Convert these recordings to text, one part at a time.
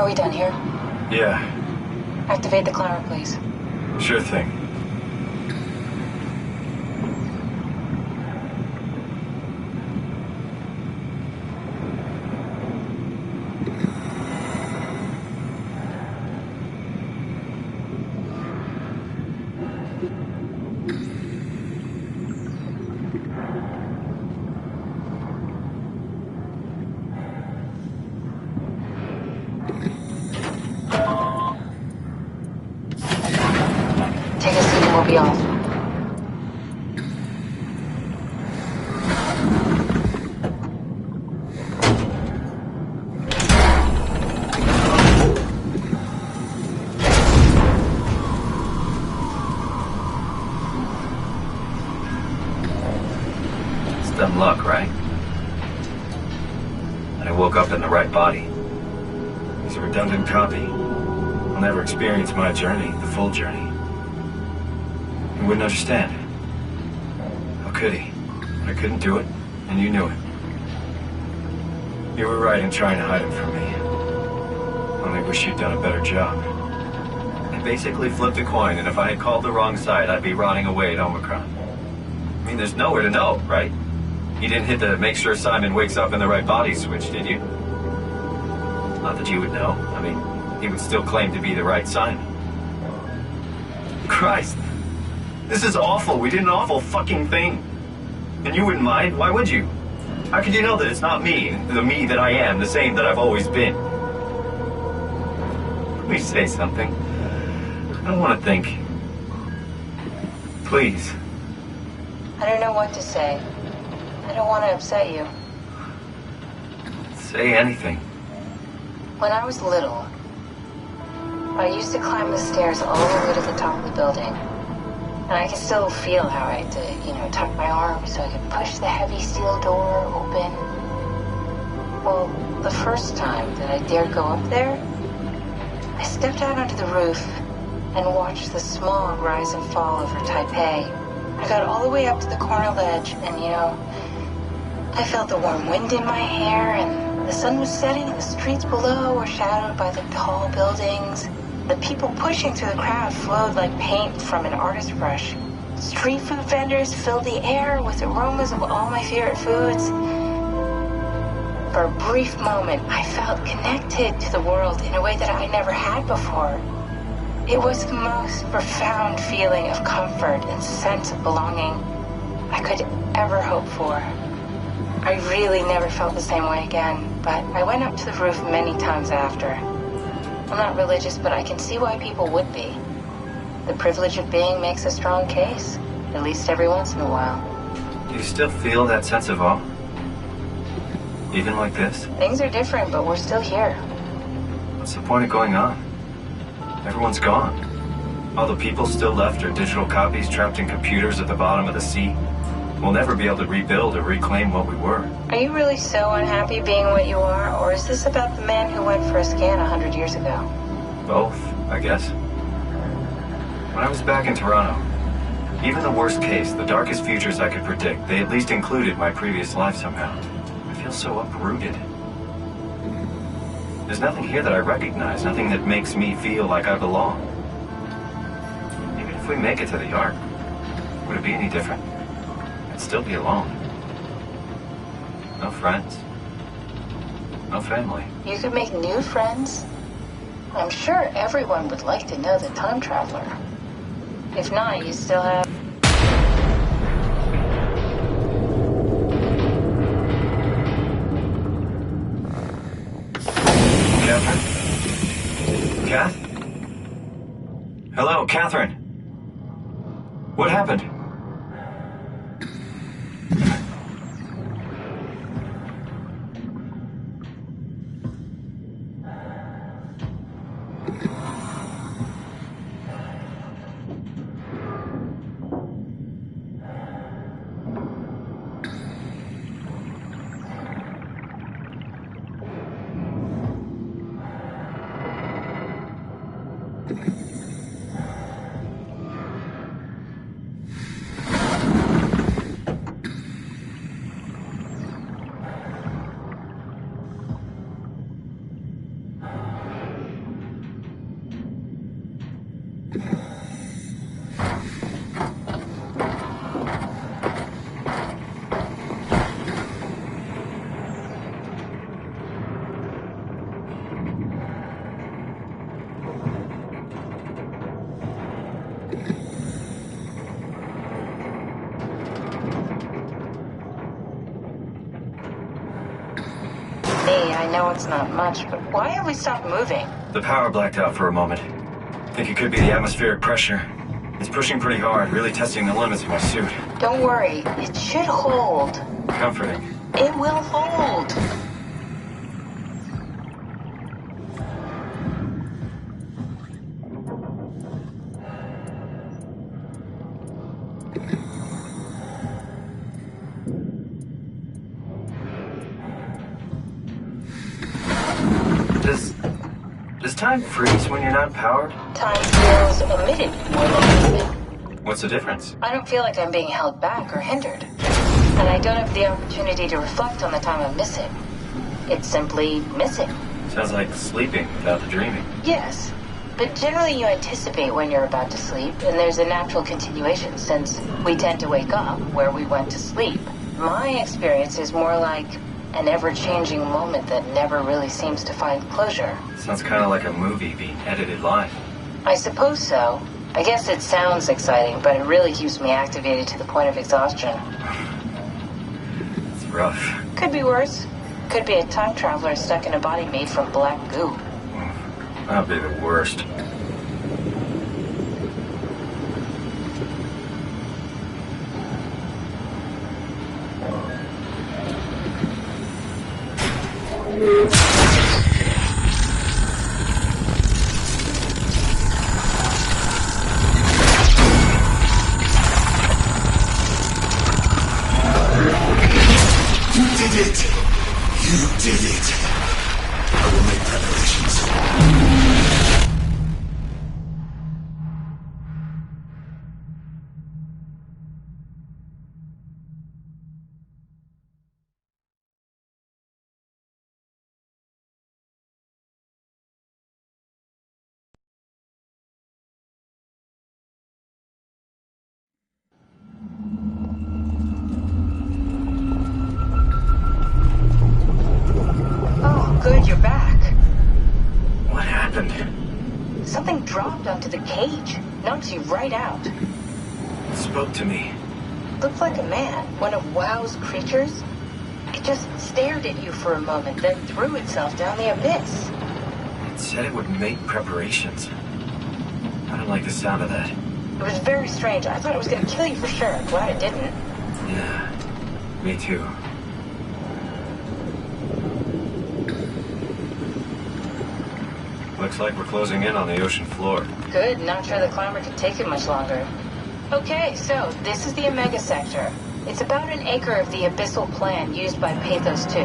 Are we done here? Yeah. Activate the climber, please. Sure thing. Take a seat and we'll be off. It's dumb luck, right? And I woke up in the right body. He's a redundant copy. I'll never experience my journey, the full journey. He wouldn't understand. How could he? I couldn't do it, and you knew it. You were right in trying to hide him from me. Only wish you'd done a better job. I basically flipped a coin, and if I had called the wrong side, I'd be rotting away at Omicron. I mean, there's nowhere to know, right? You didn't hit the make sure Simon wakes up in the right body switch, did you? Not that you would know. I mean, he would still claim to be the right Simon. Christ. This is awful. We did an awful fucking thing. And you wouldn't mind? Why would you? How could you know that it's not me, the me that I am, the same that I've always been? Please say something. I don't want to think. Please. I don't know what to say. I don't want to upset you. Say anything. When I was little, I used to climb the stairs all the way to the top of the building. And I can still feel how I had to, tuck my arms so I could push the heavy steel door open. Well, the first time that I dared go up there, I stepped out onto the roof and watched the smog rise and fall over Taipei. I got all the way up to the corner ledge and, I felt the warm wind in my hair and the sun was setting and the streets below were shadowed by the tall buildings. The people pushing through the crowd flowed like paint from an artist's brush. Street food vendors filled the air with aromas of all my favorite foods. For a brief moment, I felt connected to the world in a way that I never had before. It was the most profound feeling of comfort and sense of belonging I could ever hope for. I really never felt the same way again, but I went up to the roof many times after. I'm not religious, but I can see why people would be. The privilege of being makes a strong case, at least every once in a while. Do you still feel that sense of awe? Even like this? Things are different, but we're still here. What's the point of going on? Everyone's gone. All the people still left are digital copies trapped in computers at the bottom of the sea. We'll never be able to rebuild or reclaim what we were. Are you really so unhappy being what you are, or is this about the man who went for a scan 100 years ago? Both, I guess. When I was back in Toronto, even the worst case, the darkest futures I could predict, they at least included my previous life somehow. I feel so uprooted. There's nothing here that I recognize, nothing that makes me feel like I belong. Even if we make it to the Ark, would it be any different? I'd still be alone. No friends. No family. You could make new friends. I'm sure everyone would like to know the time traveler. If not, you still have... Catherine? Kath? Hello, Catherine. What happened? I know it's not much, but why have we stopped moving? The power blacked out for a moment. Think it could be the atmospheric pressure. It's pushing pretty hard, really testing the limits of my suit. Don't worry, it should hold. Comforting. It will hold. Does time freeze when you're not powered? Time feels emitted more than emitted. What's the difference? I don't feel like I'm being held back or hindered. And I don't have the opportunity to reflect on the time I'm missing. It's simply missing. Sounds like sleeping without the dreaming. Yes, but generally you anticipate when you're about to sleep, and there's a natural continuation since we tend to wake up where we went to sleep. My experience is more like an ever-changing moment that never really seems to find closure. Sounds kind of like a movie being edited live. I suppose so. I guess it sounds exciting, but it really keeps me activated to the point of exhaustion. It's rough. Could be worse. Could be a time traveler stuck in a body made from black goo. That'd be the worst. Good, you're back. What happened? Something dropped onto the cage. Knocks you right out. It spoke to me. Looked like a man, one of WoW's creatures. It just stared at you for a moment, then threw itself down the abyss. It said it would make preparations. I don't like the sound of that. It was very strange. I thought it was going to kill you for sure. Glad it didn't. Yeah, me too. Looks like we're closing in on the ocean floor. Good, not sure the climber could take it much longer. Okay, so this is the Omega Sector. It's about an acre of the abyssal plan used by Pathos 2.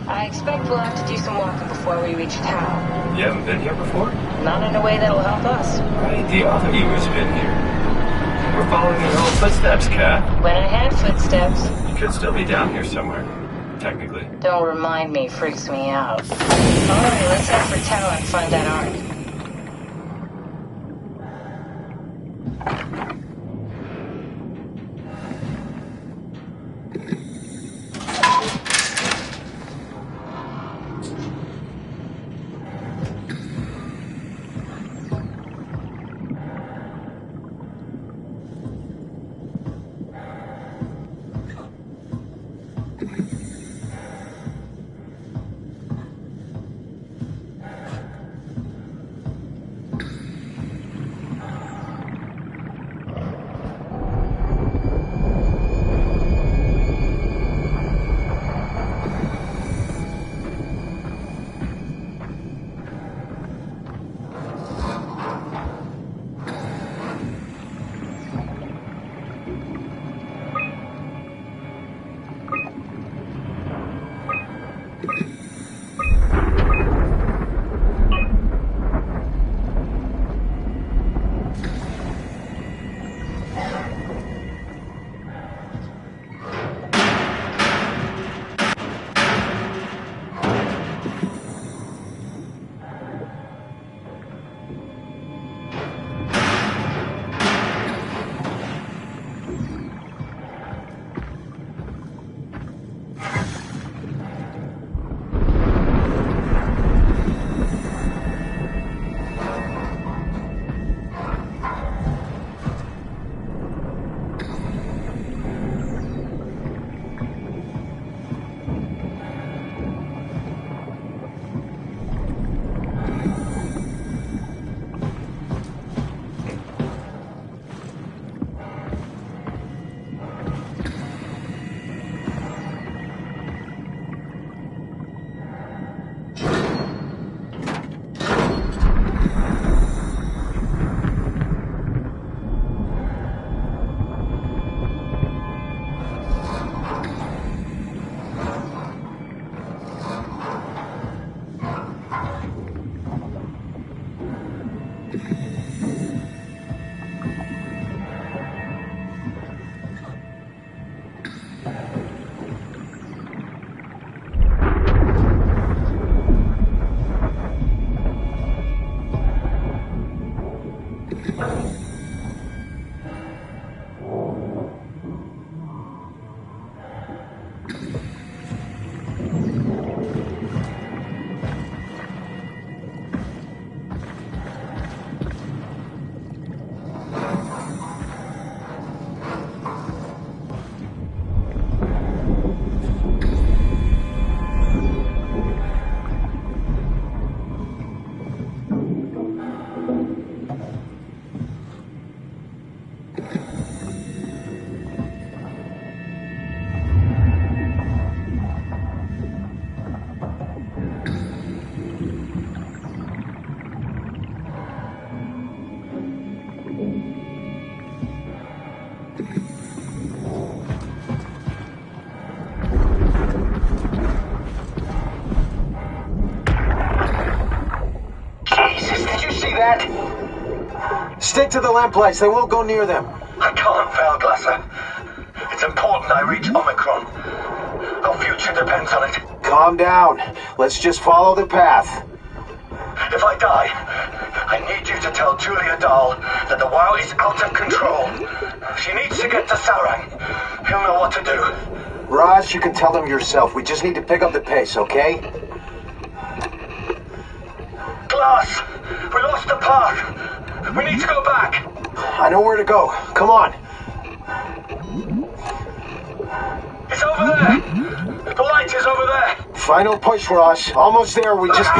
I expect we'll have to do some walking before we reach town. You haven't been here before? Not in a way that'll help us. Right, the other you has been here. We're following your old footsteps, Kat. When I had footsteps. You could still be down here somewhere, technically. Don't remind me, freaks me out. Alright, let's head for town and find that ark. Get to the lamplights. They won't go near them. I can't fail, Glasser. It's important I reach Omicron. Our future depends on it. Calm down. Let's just follow the path. If I die, I need you to tell Julia Dahl that the WoW is out of control. She needs to get to Sarang. He'll know what to do. Raj, you can tell them yourself. We just need to pick up the pace, okay? Glass! We lost the path. We need to go back. I know where to go. Come on. It's over there. The light is over there. Final push, Raj. Almost there. We just...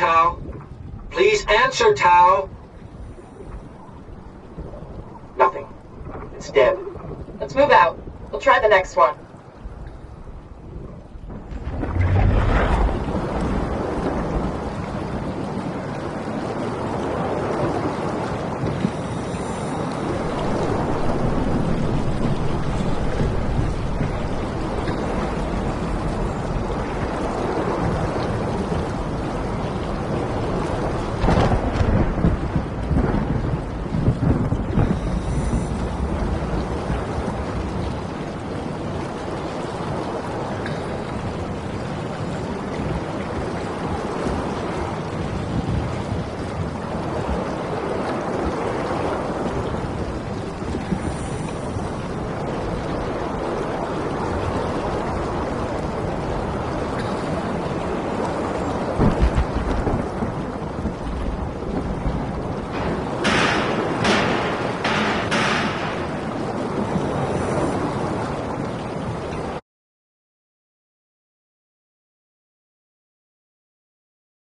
Tao. Please answer, Tao. Nothing. It's dead. Let's move out. We'll try the next one.